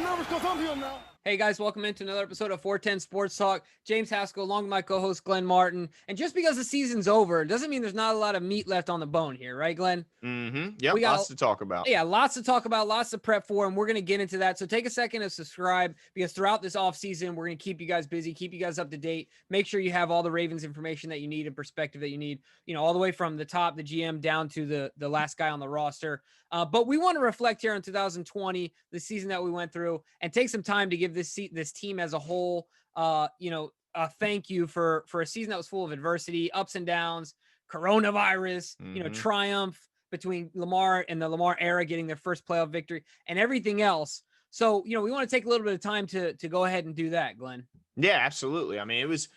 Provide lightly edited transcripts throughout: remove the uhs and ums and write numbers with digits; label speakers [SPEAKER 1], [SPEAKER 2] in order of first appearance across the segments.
[SPEAKER 1] nervous because I'm here now.
[SPEAKER 2] Hey guys, welcome into another episode of 410 Sports Talk. James Haskell along with my co-host Glenn Martin. And just because the season's over doesn't mean there's not a lot of meat left on the bone here, right, Glenn?
[SPEAKER 3] Mm-hmm. Yep,
[SPEAKER 2] We got
[SPEAKER 3] lots to talk about.
[SPEAKER 2] Yeah, lots to talk about, lots to prep for, and we're going to get into that. So take a second to subscribe because throughout this offseason, we're going to keep you guys busy, keep you guys up to date. Make sure you have all the Ravens information that you need and perspective that you need, all the way from the top, the GM, down to the last guy on the roster. But we want to reflect here on 2020, the season that we went through, and take some time to give this team as a whole, a thank you for a season that was full of adversity, ups and downs, coronavirus, triumph between Lamar and the Lamar era getting their first playoff victory and everything else. So, we want to take a little bit of time to go ahead and do that, Glenn.
[SPEAKER 3] Yeah, absolutely. I mean, it was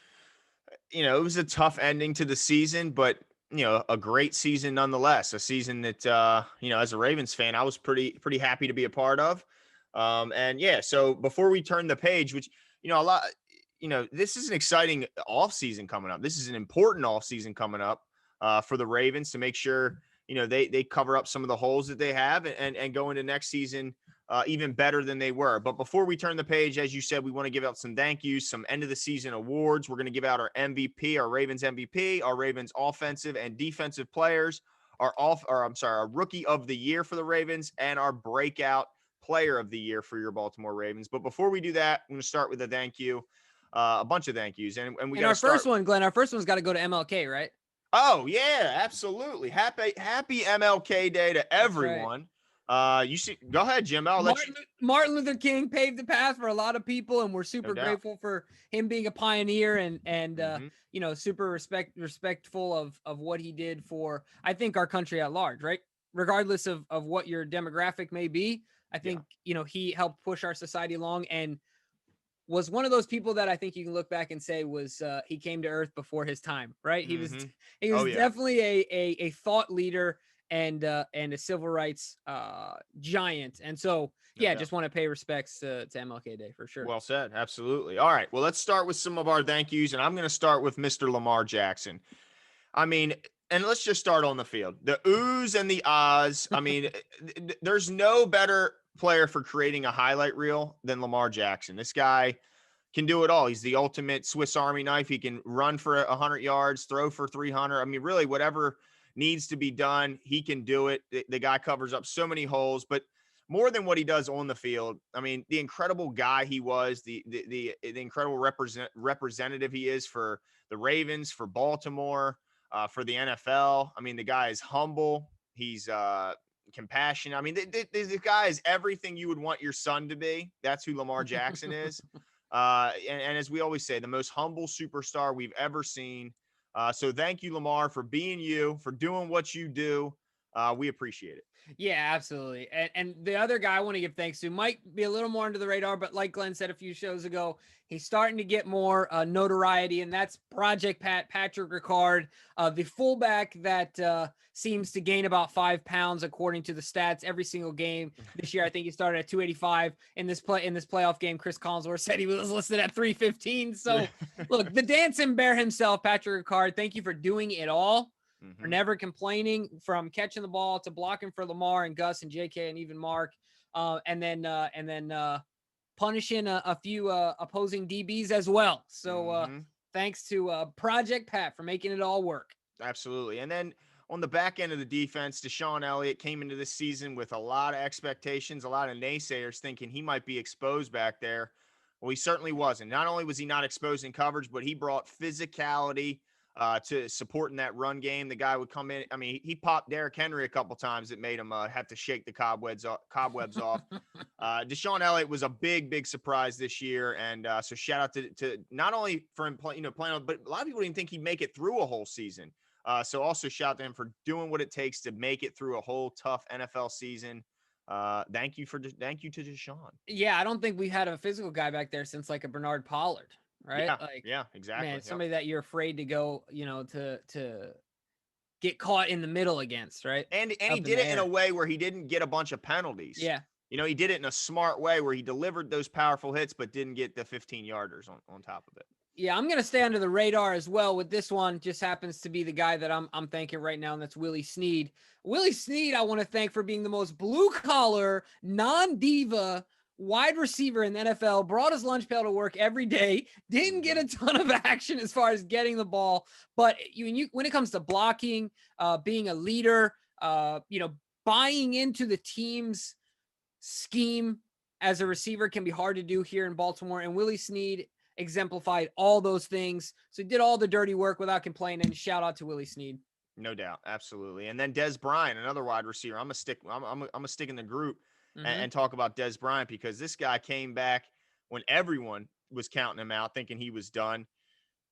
[SPEAKER 3] a tough ending to the season, but, a great season nonetheless, a season that, as a Ravens fan, I was pretty happy to be a part of. So before we turn the page, which, this is an exciting off season coming up. This is an important off season coming up for the Ravens to make sure, they cover up some of the holes that they have and go into next season even better than they were. But before we turn the page, as you said, we want to give out some thank yous, some end of the season awards. We're going to give out our MVP, our Ravens MVP, our Ravens offensive and defensive players, our rookie of the year for the Ravens, and our breakout player of the year for your Baltimore Ravens. But before we do that, I'm going to start with a thank you, a bunch of thank yous. And we got
[SPEAKER 2] our first one, Glenn, our first one's got to go to MLK, right?
[SPEAKER 3] Oh yeah, absolutely. Happy MLK Day to everyone. Right. Go ahead, Jim.
[SPEAKER 2] Martin Luther King paved the path for a lot of people, and we're super grateful for him being a pioneer and super respectful of what he did for, I think, our country at large, right? Regardless of what your demographic may be, I think, he helped push our society along and was one of those people that I think you can look back and say was he came to earth before his time, right? He was definitely a thought leader and a civil rights giant. And so, just want to pay respects to MLK Day for sure.
[SPEAKER 3] Well said. Absolutely. All right. Well, let's start with some of our thank yous, and I'm going to start with Mr. Lamar Jackson. I mean, and let's just start on the field. The oohs and the ahs. I mean, there's no better player for creating a highlight reel than Lamar Jackson. This guy can do it all. He's the ultimate Swiss Army knife. He can run for 100 yards, throw for 300. I mean, really, whatever needs to be done, he can do it. The guy covers up so many holes, but more than what he does on the field, I mean, the incredible guy he was, the incredible representative he is for the Ravens, for Baltimore, for the NFL. I mean, the guy is humble. He's compassion. I mean, the guy is everything you would want your son to be. That's who Lamar Jackson is. And as we always say, the most humble superstar we've ever seen. So thank you, Lamar, for being you, for doing what you do. We appreciate it.
[SPEAKER 2] Yeah, absolutely. And the other guy I want to give thanks to might be a little more under the radar, but like Glenn said a few shows ago, he's starting to get more notoriety, and that's Project Patrick Ricard, the fullback that seems to gain about 5 pounds according to the stats every single game this year. I think he started at 285 in this playoff game. Chris Collinsworth said he was listed at 315. So look, the dancing bear himself, Patrick Ricard, thank you for doing it all. For never complaining, from catching the ball to blocking for Lamar and Gus and JK and even Mark, and then punishing a few opposing DBs as well. So thanks to Project Pat for making it all work.
[SPEAKER 3] Absolutely. And then on the back end of the defense, Deshaun Elliott came into this season with a lot of expectations, a lot of naysayers thinking he might be exposed back there. Well, he certainly wasn't. Not only was he not exposed in coverage, but he brought physicality to supporting that run game. The guy would come in. I mean, he popped Derrick Henry a couple times that made him have to shake the cobwebs off. Deshaun Elliott was a big surprise this year. And so shout out to not only for him playing, but a lot of people didn't think he'd make it through a whole season. So also shout out to him for doing what it takes to make it through a whole tough NFL season. Thank you to Deshaun.
[SPEAKER 2] Yeah, I don't think we had a physical guy back there since like a Bernard Pollard. Right?
[SPEAKER 3] Yeah, exactly.
[SPEAKER 2] Man, somebody that you're afraid to go, to get caught in the middle against, right?
[SPEAKER 3] And he did it in a way where he didn't get a bunch of penalties.
[SPEAKER 2] Yeah.
[SPEAKER 3] He did it in a smart way where he delivered those powerful hits, but didn't get the 15-yarders on top of it.
[SPEAKER 2] Yeah, I'm going to stay under the radar as well with this one. Just happens to be the guy that I'm thanking right now, and that's Willie Snead. Willie Snead, I want to thank for being the most blue-collar, non-diva wide receiver in the NFL, brought his lunch pail to work every day, didn't get a ton of action as far as getting the ball. But when it comes to blocking, being a leader, buying into the team's scheme as a receiver can be hard to do here in Baltimore. And Willie Snead exemplified all those things. So he did all the dirty work without complaining. Shout out to Willie Snead.
[SPEAKER 3] No doubt, absolutely. And then Des Bryant, another wide receiver. I'm gonna stick in the group and talk about Des Bryant, because this guy came back when everyone was counting him out, thinking he was done.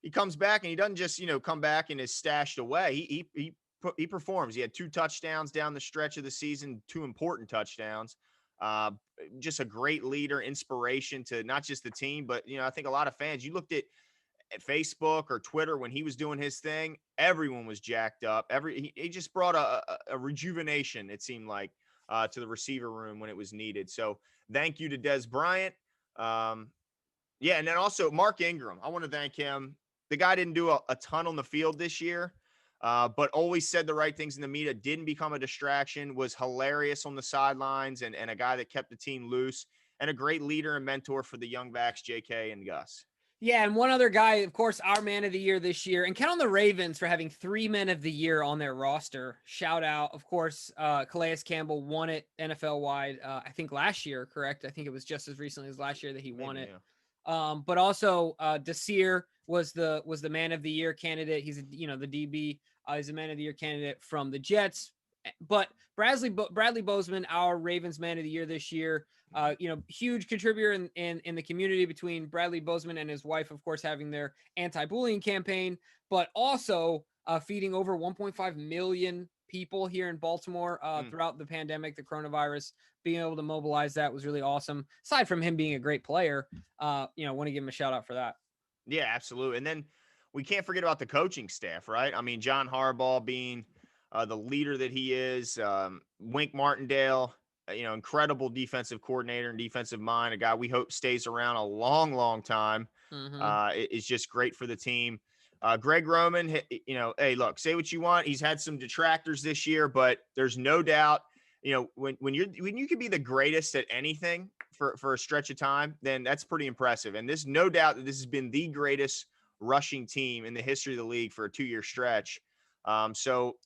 [SPEAKER 3] He comes back and he doesn't just come back and is stashed away. He performs. He had 2 touchdowns down the stretch of the season, 2 important touchdowns. Uh, just a great leader, inspiration to not just the team, but I think a lot of fans. You looked at Facebook or Twitter when he was doing his thing, everyone was jacked up. He just brought a rejuvenation, it seemed like, to the receiver room when it was needed. So thank you to Des Bryant. Yeah, and then also Mark Ingram. I want to thank him. The guy didn't do a ton on the field this year, but always said the right things in the media, didn't become a distraction, was hilarious on the sidelines, and a guy that kept the team loose, and a great leader and mentor for the young backs, JK and Gus.
[SPEAKER 2] Yeah, and one other guy, of course, our man of the year this year, and count on the Ravens for having 3 men of the year on their roster. Shout out, of course, Calais Campbell won it NFL wide, I think last year, correct? I think it was just as recently as last year that he won it. Yeah. But also Desir was the man of the year candidate. He's the DB. He's a man of the year candidate from the Jets. But Bradley Bozeman, our Ravens man of the year this year, huge contributor in the community, between Bradley Bozeman and his wife, of course, having their anti-bullying campaign, but also feeding over 1.5 million people here in Baltimore throughout the pandemic, the coronavirus. Being able to mobilize that was really awesome. Aside from him being a great player, want to give him a shout out for that.
[SPEAKER 3] Yeah, absolutely. And then we can't forget about the coaching staff, right? I mean, John Harbaugh being the leader that he is, Wink Martindale, incredible defensive coordinator and defensive mind, a guy we hope stays around a long, long time. Is just great for the team. Greg Roman, hey, look, say what you want. He's had some detractors this year, but there's no doubt, when you can be the greatest at anything for a stretch of time, then that's pretty impressive. And there's no doubt that this has been the greatest rushing team in the history of the league for a 2-year stretch. So,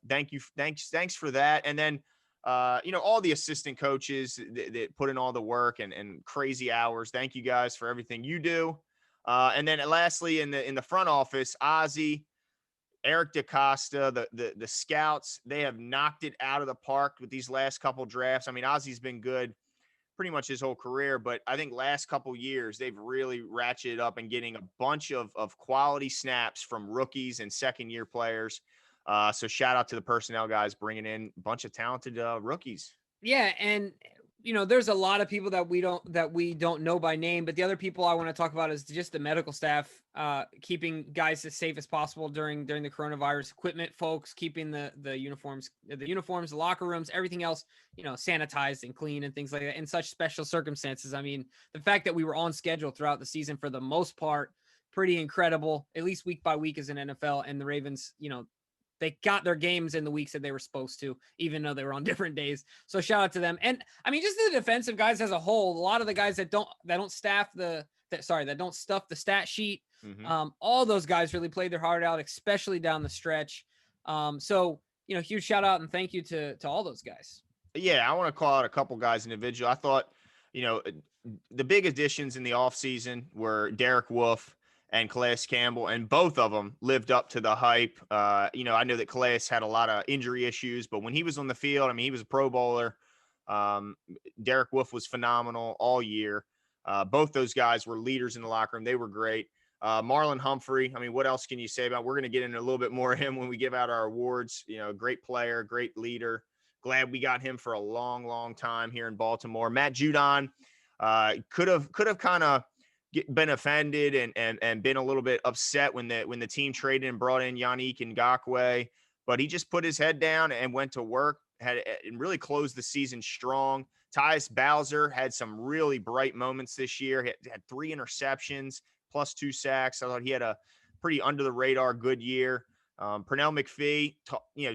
[SPEAKER 3] thanks for that. And then, all the assistant coaches that put in all the work and crazy hours. Thank you guys for everything you do. And then lastly, in the front office, Ozzie, Eric DaCosta, the scouts, they have knocked it out of the park with these last couple drafts. I mean, Ozzie's been good pretty much his whole career, but I think last couple years they've really ratcheted up and getting a bunch of quality snaps from rookies and second-year players. So shout out to the personnel guys bringing in a bunch of talented rookies.
[SPEAKER 2] Yeah, and there's a lot of people that we don't know by name, but the other people I want to talk about is just the medical staff, keeping guys as safe as possible during the coronavirus. Equipment folks keeping the uniforms, the locker rooms, everything else, sanitized and clean and things like that in such special circumstances. I mean, the fact that we were on schedule throughout the season for the most part, pretty incredible, at least week by week as an NFL. And the Ravens, they got their games in the weeks that they were supposed to, even though they were on different days. So shout out to them. And I mean, just the defensive guys as a whole, a lot of the guys that don't stuff the stat sheet. All those guys really played their heart out, especially down the stretch. So, huge shout out and thank you to all those guys.
[SPEAKER 3] Yeah. I want to call out a couple guys individual. I thought, the big additions in the offseason were Derek Wolfe and Calais Campbell, and both of them lived up to the hype. I know that Calais had a lot of injury issues, but when he was on the field, I mean, he was a Pro Bowler. Derek Wolfe was phenomenal all year. Both those guys were leaders in the locker room. They were great. Marlon Humphrey, I mean, what else can you say about? We're going to get into a little bit more of him when we give out our awards. Great player, great leader. Glad we got him for a long, long time here in Baltimore. Matt Judon could have kind of been offended and been a little bit upset when the team traded and brought in Yannick Ngakoue, but he just put his head down and went to work, and really closed the season strong. Tyus Bowser had some really bright moments this year. He had 3 interceptions plus 2 sacks. I thought he had a pretty under the radar good year. Pernell McPhee,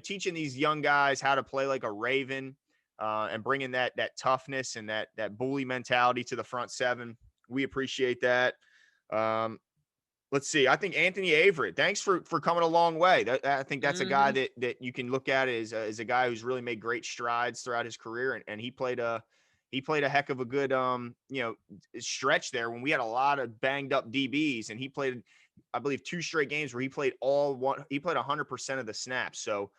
[SPEAKER 3] teaching these young guys how to play like a Raven. and bringing that toughness and that bully mentality to the front seven. We appreciate that. Let's see. I think Anthony Averett, thanks for coming a long way. I think that's a guy that you can look at as a guy who's really made great strides throughout his career, and he played a heck of a good stretch there when we had a lot of banged up DBs, and he played, I believe, 2 straight games where he played 100% of the snaps. So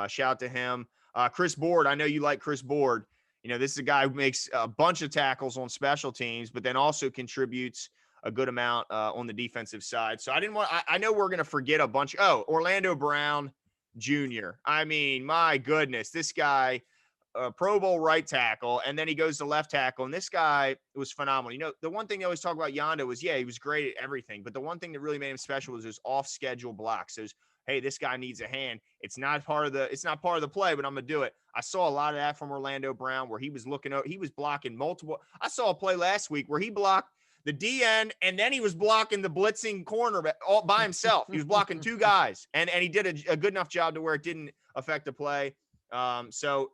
[SPEAKER 3] shout out to him. Chris Board, I know you like Chris Board. This is a guy who makes a bunch of tackles on special teams, but then also contributes a good amount on the defensive side. So I know we're going to forget a bunch. Oh, Orlando Brown Jr. I mean, my goodness, this guy, Pro Bowl right tackle, and then he goes to left tackle, and this guy was phenomenal. The one thing they always talk about Yondo was, he was great at everything, but the one thing that really made him special was his off-schedule blocks. Those, hey, this guy needs a hand. It's not part of the play, but I'm gonna do it. I saw a lot of that from Orlando Brown, where he was blocking multiple. I saw a play last week where he blocked the DN, and then he was blocking the blitzing corner all by himself. He was blocking 2 guys, and he did a good enough job to where it didn't affect the play. So,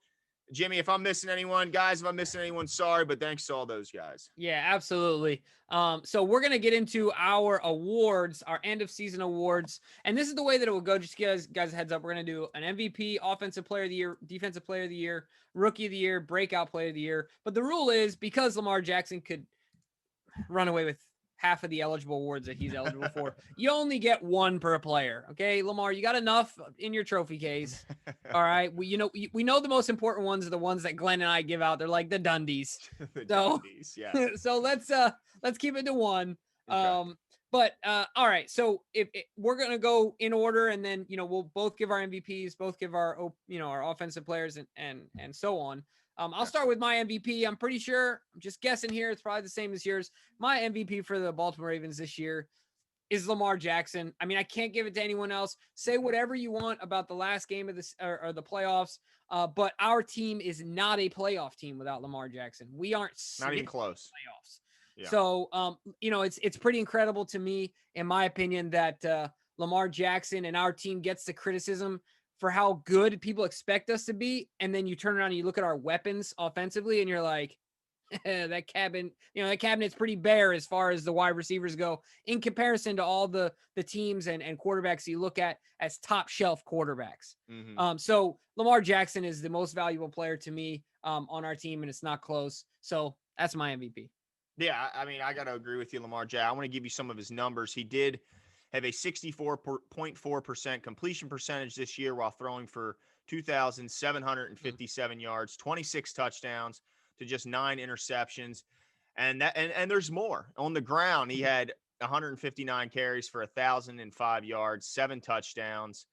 [SPEAKER 3] Jimmy, if I'm missing anyone, guys, sorry, but thanks to all those guys.
[SPEAKER 2] Yeah, absolutely. So we're going to get into our awards, our end of season awards. And this is the way that it will go. Just give guys a heads up. We're going to do an MVP, offensive player of the year, defensive player of the year, rookie of the year, breakout player of the year. But the rule is, because Lamar Jackson could run away with half of the eligible awards that he's eligible for, you only get 1 per player. Okay, Lamar, you got enough in your trophy case. All right. We know the most important ones are the ones that Glenn and I give out. They're like the Dundies.
[SPEAKER 3] Dundies, yeah.
[SPEAKER 2] So let's keep it to 1.
[SPEAKER 3] Okay.
[SPEAKER 2] But all right. So if we're gonna go in order, and then we'll both give our MVPs, both give our our offensive players, and so on. I'll start with my MVP. I'm pretty sure, I'm just guessing here, it's probably the same as yours. My MVP for the Baltimore Ravens this year is Lamar Jackson. I mean, I can't give it to anyone else. Say whatever you want about the last game of this or the playoffs, but our team is not a playoff team without Lamar Jackson. We aren't
[SPEAKER 3] not even close.
[SPEAKER 2] Playoffs.
[SPEAKER 3] Yeah.
[SPEAKER 2] So, it's pretty incredible to me, in my opinion, that Lamar Jackson and our team gets the criticism for how good people expect us to be, and then you turn around and you look at our weapons offensively, and you're like, that cabinet's pretty bare as far as the wide receivers go, in comparison to all the teams and quarterbacks you look at as top shelf quarterbacks.
[SPEAKER 3] Mm-hmm.
[SPEAKER 2] So Lamar Jackson is the most valuable player to me on our team, and it's not close. So that's my MVP.
[SPEAKER 3] Yeah, I mean, I got to agree with you, Lamar Jackson. I want to give you some of his numbers. He did have a 64.4% completion percentage this year while throwing for 2,757 yards, 26 touchdowns to just 9 interceptions. And there's more. On the ground, he had 159 carries for 1,005 yards, 7 touchdowns.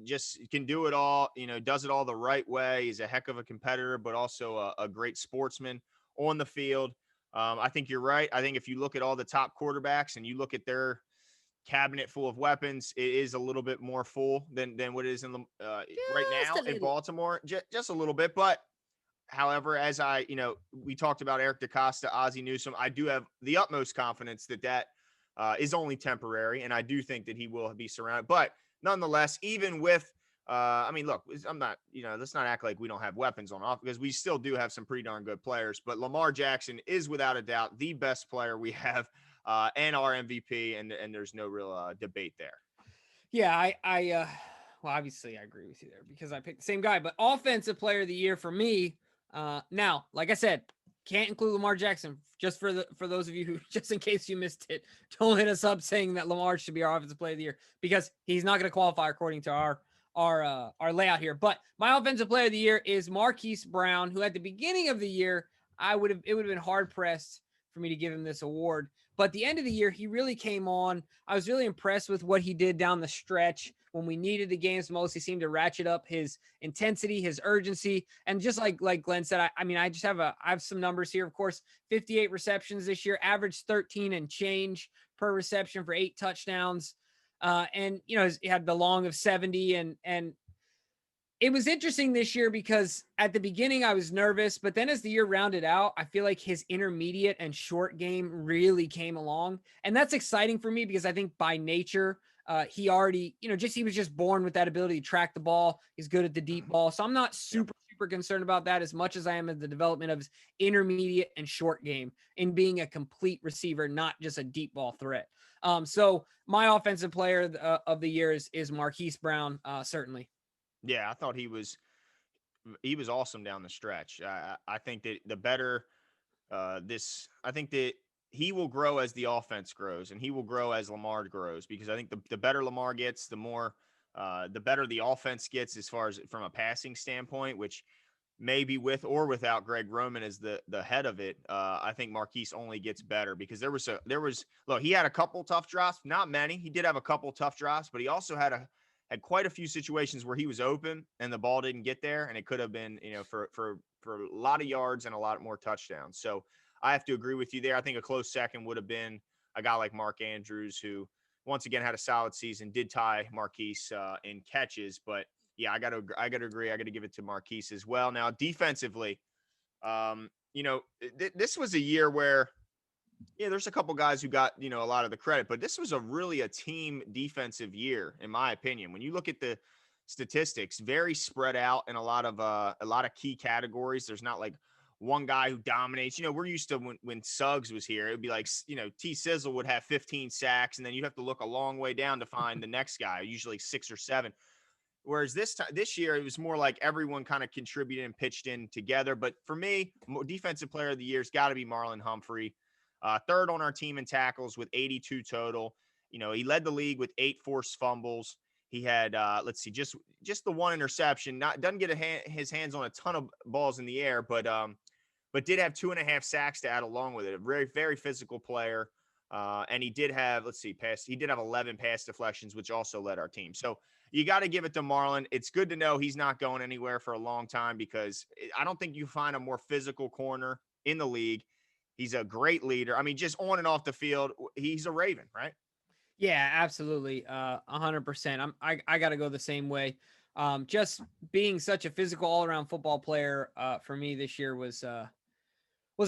[SPEAKER 3] Just can do it all, does it all the right way. He's a heck of a competitor, but also a great sportsman on the field. I think you're right. I think if you look at all the top quarterbacks and you look at their cabinet full of weapons, it is a little bit more full than what it is in right now in Baltimore, just a little bit. But however, as we talked about Eric DeCosta, Ozzie Newsome, I do have the utmost confidence that is only temporary, and I do think that he will be surrounded. But nonetheless, even with look, I'm not, let's not act like we don't have weapons on off, because we still do have some pretty darn good players. But Lamar Jackson is without a doubt the best player we have, and our MVP, and there's no real debate there.
[SPEAKER 2] Yeah, well, obviously I agree with you there because I picked the same guy. But offensive player of the year for me, now, like I said, can't include Lamar Jackson. Just for those of you who, just in case you missed it, don't hit us up saying that Lamar should be our offensive player of the year, because he's not going to qualify according to our layout here. But my offensive player of the year is Marquise Brown, who at the beginning of the year, it would have been hard pressed for me to give him this award. But at the end of the year, he really came on. I was really impressed with what he did down the stretch when we needed the games most. He seemed to ratchet up his intensity, his urgency. And just like Glenn said, I have some numbers here. Of course, 58 receptions this year, averaged 13 and change per reception for 8 touchdowns. And he had the long of 70, and it was interesting this year because at the beginning I was nervous, but then as the year rounded out, I feel like his intermediate and short game really came along. And that's exciting for me because I think by nature, he already, he was just born with that ability to track the ball. He's good at the deep ball. So I'm not super super concerned about that as much as I am in the development of his intermediate and short game in being a complete receiver, not just a deep ball threat. So my offensive player of the year is Marquise Brown, certainly.
[SPEAKER 3] Yeah, I thought he was awesome down the stretch. I think that the better I think that he will grow as the offense grows, and he will grow as Lamar grows, because I think the better Lamar gets, the better the offense gets as far as from a passing standpoint, which maybe with or without Greg Roman as the head of it. I think Marquise only gets better, because look, he had a couple tough drops, not many. He did have a couple tough drops, but he also had quite a few situations where he was open and the ball didn't get there, and it could have been, for a lot of yards and a lot more touchdowns. So I have to agree with you there. I think a close second would have been a guy like Mark Andrews, who once again had a solid season, did tie Marquise in catches, but yeah, I got to agree. I got to give it to Marquise as well. Now, defensively, this was a year where, yeah, there's a couple guys who got, a lot of the credit, but this was really a team defensive year, in my opinion. When you look at the statistics, very spread out in a lot of key categories. There's not like one guy who dominates. We're used to when Suggs was here, it would be like, T Sizzle would have 15 sacks, and then you have to look a long way down to find the next guy, usually 6 or 7. Whereas this year, it was more like everyone kind of contributed and pitched in together. But for me, defensive player of the year has got to be Marlon Humphrey. Third on our team in tackles with 82 total. He led the league with 8 forced fumbles. He had, just the one interception. Doesn't get his hands on a ton of balls in the air, but did have 2.5 sacks to add along with it. A very, very physical player. And he did have, he did have 11 pass deflections, which also led our team. So you got to give it to Marlon. It's good to know he's not going anywhere for a long time, because I don't think you find a more physical corner in the league. He's a great leader. I mean, just on and off the field, he's a Raven, right?
[SPEAKER 2] Yeah, absolutely. 100%. I got to go the same way. Just being such a physical all around football player, for me this year was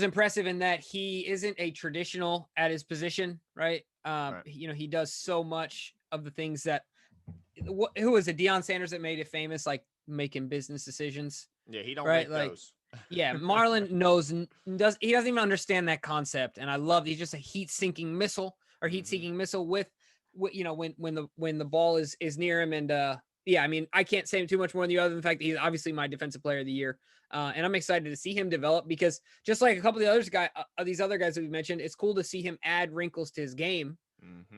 [SPEAKER 2] impressive in that he isn't a traditional at his position, right?
[SPEAKER 3] Right.
[SPEAKER 2] He does so much of the things that, who was it? Deion Sanders that made it famous, like making business decisions.
[SPEAKER 3] Yeah, he don't
[SPEAKER 2] Right.
[SPEAKER 3] make
[SPEAKER 2] Like,
[SPEAKER 3] those.
[SPEAKER 2] yeah, Marlon he doesn't even understand that concept. And I love, he's just a heat sinking missile or heat seeking missile with, when the ball is near him. And, yeah, I mean, I can't say too much more than you, other than the fact that he's obviously my defensive player of the year. And I'm excited to see him develop, because just like a couple of these other guys that we mentioned, it's cool to see him add wrinkles to his game.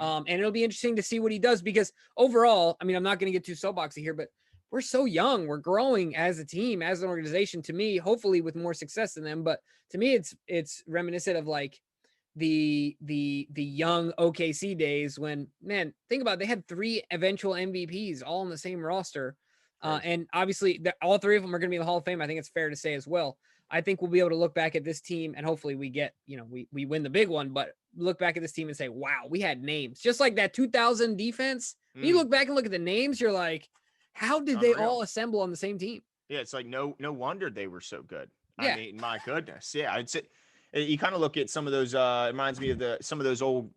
[SPEAKER 2] And it'll be interesting to see what he does, because overall, I mean, I'm not going to get too soapboxy here, but we're so young. We're growing as a team, as an organization, to me, hopefully with more success than them. But to me, it's reminiscent of like the young OKC days when, man, think about it, they had 3 eventual MVPs all on the same roster. And obviously all 3 of them are going to be in the Hall of Fame. I think it's fair to say as well. I think we'll be able to look back at this team, and hopefully we get, we win the big one, but look back at this team and say, wow, we had names. Just like that 2000 defense. When you look back and look at the names, you're like, how did they all assemble on the same team?
[SPEAKER 3] Yeah, it's like no wonder they were so good.
[SPEAKER 2] Yeah.
[SPEAKER 3] I mean, my goodness. Yeah, I'd say you kind of look at some of those. It reminds me of some of those old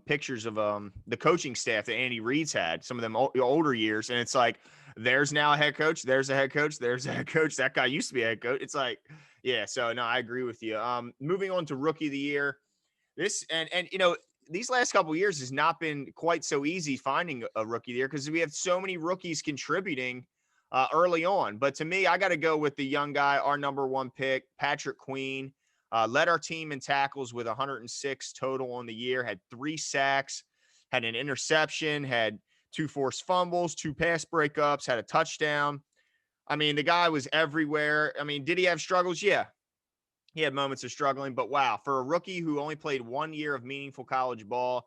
[SPEAKER 3] pictures of the coaching staff that Andy Reid's had. Some of them older years, and it's like there's now a head coach. There's a head coach. There's a head coach. That guy used to be a head coach. It's like, yeah. So no, I agree with you. Moving on to rookie of the year. This and these last couple of years has not been quite so easy finding a rookie of the year, because we have so many rookies contributing early on. But to me, I got to go with the young guy, our number 1 pick, Patrick Queen. Led our team in tackles with 106 total on the year, had 3 sacks, had an interception, had 2 forced fumbles, 2 pass breakups, had a touchdown. I mean, the guy was everywhere. I mean, did he have struggles? Yeah. He had moments of struggling, but wow, for a rookie who only played 1 year of meaningful college ball,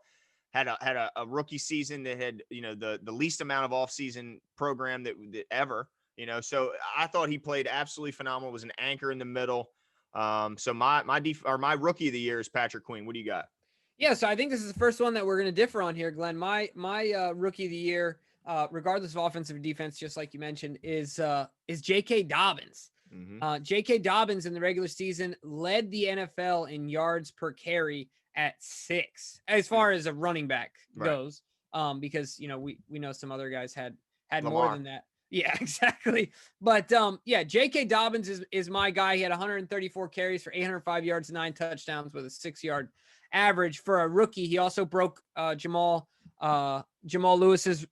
[SPEAKER 3] had a rookie season that had, the least amount of offseason program that ever, so I thought he played absolutely phenomenal, was an anchor in the middle. So my rookie of the year is Patrick Queen. What do you got?
[SPEAKER 2] Yeah, so I think this is the first one that we're going to differ on here, Glenn. My rookie of the year, regardless of offensive or defense, just like you mentioned, is J.K. Dobbins. J.K. Dobbins in the regular season led the NFL in yards per carry at 6, as far as a running back goes. Because we know some other guys had
[SPEAKER 3] Lamar.
[SPEAKER 2] more than that. Yeah, exactly. But yeah, J.K. Dobbins is my guy. He had 134 carries for 805 yards, 9 touchdowns with a 6-yard average for a rookie. He also broke Jamal Lewis's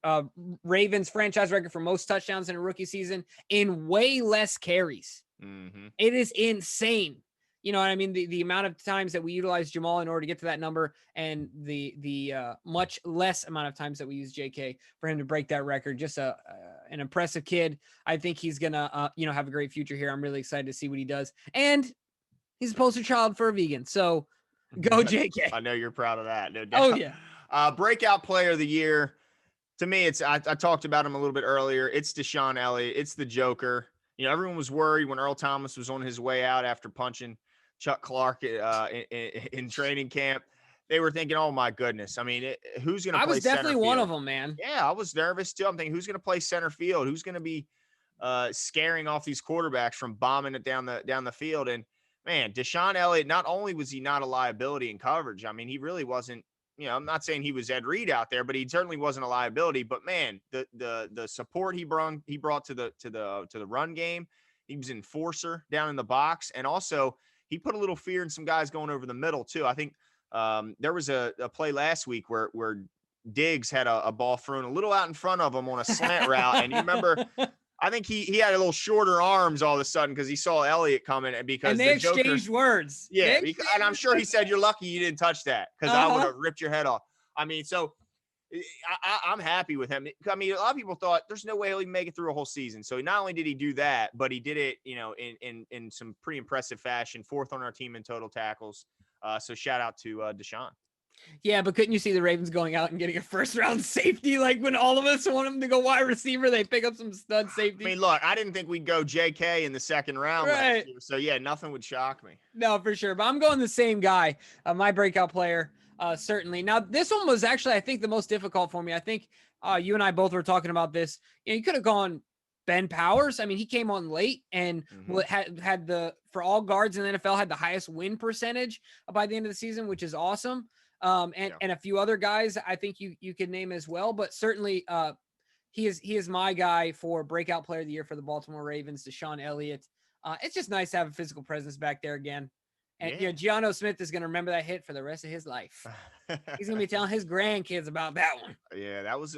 [SPEAKER 2] Ravens franchise record for most touchdowns in a rookie season in way less carries.
[SPEAKER 3] Mm-hmm.
[SPEAKER 2] It is insane. You know what I mean? The amount of times that we utilize Jamal in order to get to that number, and the much less amount of times that we use JK for him to break that record. Just an impressive kid. I think he's gonna have a great future here. I'm really excited to see what he does. And he's a poster child for a vegan. So go JK.
[SPEAKER 3] I know you're proud of that, no doubt.
[SPEAKER 2] Oh yeah.
[SPEAKER 3] Breakout player of the year. To me, I talked about him a little bit earlier. It's Deshaun Elliott. It's the Joker. You know, everyone was worried when Earl Thomas was on his way out after punching Chuck Clark in training camp. They were thinking, oh, my goodness. I mean, who's going to
[SPEAKER 2] I
[SPEAKER 3] play
[SPEAKER 2] was
[SPEAKER 3] center
[SPEAKER 2] definitely
[SPEAKER 3] field?
[SPEAKER 2] one of them, man.
[SPEAKER 3] Yeah, I was nervous too. I'm thinking, who's going to play center field? Who's going to be scaring off these quarterbacks from bombing it down the field? And, man, Deshaun Elliott, not only was he not a liability in coverage, I mean, he really wasn't. You know, I'm not saying he was Ed Reed out there, but he certainly wasn't a liability. But man, the support he brought to the run game. He was an enforcer down in the box, and also he put a little fear in some guys going over the middle too. I think there was a play last week where Diggs had a ball thrown a little out in front of him on a slant route, and you remember. I think he had a little shorter arms all of a sudden because he saw Elliott coming, and because
[SPEAKER 2] they exchanged words.
[SPEAKER 3] Yeah, and I'm sure he said, "You're lucky you didn't touch that because I would have ripped your head off." I mean, so I'm happy with him. I mean, a lot of people thought there's no way he'll even make it through a whole season. So not only did he do that, but he did it, you know, in some pretty impressive fashion. 4th on our team in total tackles. So shout out to Deshaun.
[SPEAKER 2] Yeah, but couldn't you see the Ravens going out and getting a 1st-round safety? Like when all of us want them to go wide receiver, they pick up some stud safety.
[SPEAKER 3] I mean, look, I didn't think we'd go JK in the 2nd round last year. So yeah, nothing would shock me.
[SPEAKER 2] No, for sure. But I'm going the same guy, my breakout player, certainly. Now, this one was actually, I think, the most difficult for me. I think you and I both were talking about this. You know, you could have gone Ben Powers. I mean, he came on late and had for all guards in the NFL, had the highest win percentage by the end of the season, which is awesome. And a few other guys I think you could name as well, but certainly he is my guy for breakout player of the year for the Baltimore Ravens, Deshaun Elliott. It's just nice to have a physical presence back there again. And you know, Gianno Smith is going to remember that hit for the rest of his life. He's going to be telling his grandkids about that one.
[SPEAKER 3] Yeah, that was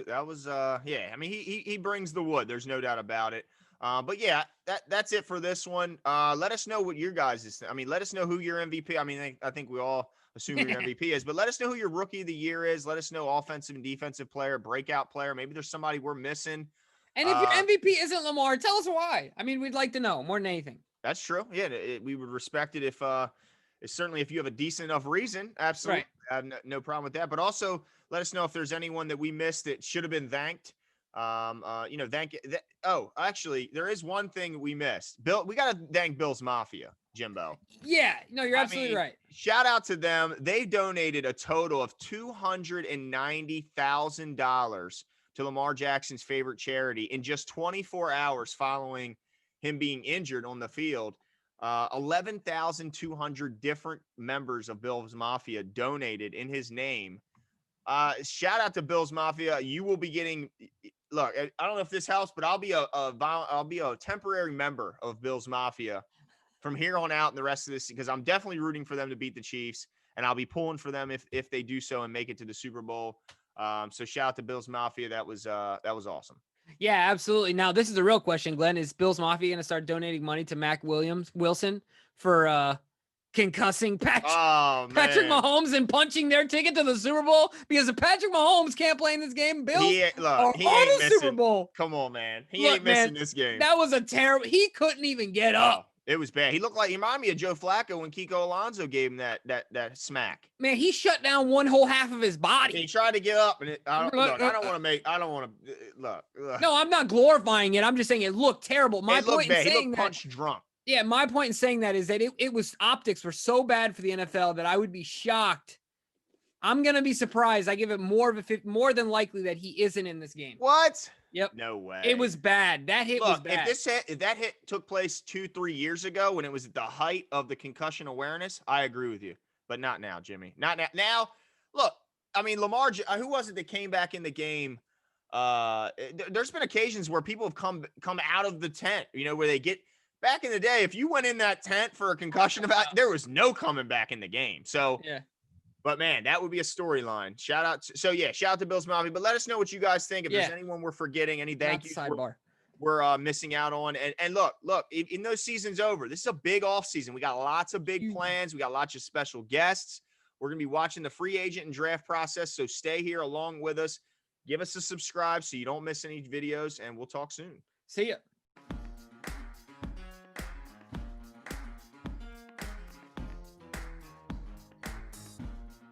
[SPEAKER 3] yeah. I mean, he brings the wood. There's no doubt about it. But yeah, that's it for this one. Let us know what your guys is. I mean, let us know who your MVP. I mean, I think we all assume who your MVP is, but let us know who your rookie of the year is. Let us know offensive and defensive player, breakout player. Maybe there's somebody we're missing.
[SPEAKER 2] And if your MVP isn't Lamar, tell us why. I mean, we'd like to know more than anything.
[SPEAKER 3] That's true. Yeah, we would respect it if certainly if you have a decent enough reason. Absolutely. Right. I have no problem with that. But also let us know if there's anyone that we missed that should have been thanked. You know, actually, there is one thing we missed. Bill, we got to thank Bill's Mafia, Jimbo.
[SPEAKER 2] Yeah, no, you're absolutely right.
[SPEAKER 3] Shout out to them. They donated a total of $290,000 to Lamar Jackson's favorite charity in just 24 hours following him being injured on the field. 11,200 different members of Bill's Mafia donated in his name. Shout out to Bill's Mafia. You will be getting. Look, I don't know if this helps, but I'll be a temporary member of Bill's Mafia from here on out and the rest of this, because I'm definitely rooting for them to beat the Chiefs, and I'll be pulling for them if they do so and make it to the Super Bowl. So shout out to Bill's Mafia. That was awesome.
[SPEAKER 2] Yeah, absolutely. Now, this is a real question, Glenn. Is Bill's Mafia going to start donating money to Mac Wilson for concussing Patrick Mahomes and punching their ticket to the Super Bowl? Because if Patrick Mahomes can't play in this game, Bill
[SPEAKER 3] he ain't missing. Super Bowl. Come on, man. He ain't missing this game.
[SPEAKER 2] That was a terrible. He couldn't even get up.
[SPEAKER 3] It was bad. He reminded me of Joe Flacco when Kiko Alonso gave him that smack.
[SPEAKER 2] Man, he shut down one whole half of his body.
[SPEAKER 3] He tried to get up, and I don't want to look.
[SPEAKER 2] No, I'm not glorifying it. I'm just saying it looked terrible. My point in saying
[SPEAKER 3] he looked punch drunk.
[SPEAKER 2] Yeah, my point in saying that is that it was optics were so bad for the NFL that I would be shocked. I'm gonna be surprised. I give it more than likely that he isn't in this game.
[SPEAKER 3] What?
[SPEAKER 2] Yep.
[SPEAKER 3] No way.
[SPEAKER 2] It was bad. That hit was bad.
[SPEAKER 3] If that hit took place 2-3 years ago when it was at the height of the concussion awareness, I agree with you. But not now, Jimmy. Not now. Now, look, I mean, Lamar, who was it that came back in the game there's been occasions where people have come out of the tent, where they get back in the day. If you went in that tent for a concussion there was no coming back in the game. So,
[SPEAKER 2] Yeah.
[SPEAKER 3] but man, that would be a storyline. Shout out to Bills Mafia. But let us know what you guys think. If there's anyone we're forgetting, any thank yous we're missing out on. And look, in those seasons over, this is a big off season. We got lots of big plans. We got lots of special guests. We're going to be watching the free agent and draft process. So stay here along with us. Give us a subscribe so you don't miss any videos, and we'll talk soon.
[SPEAKER 2] See ya.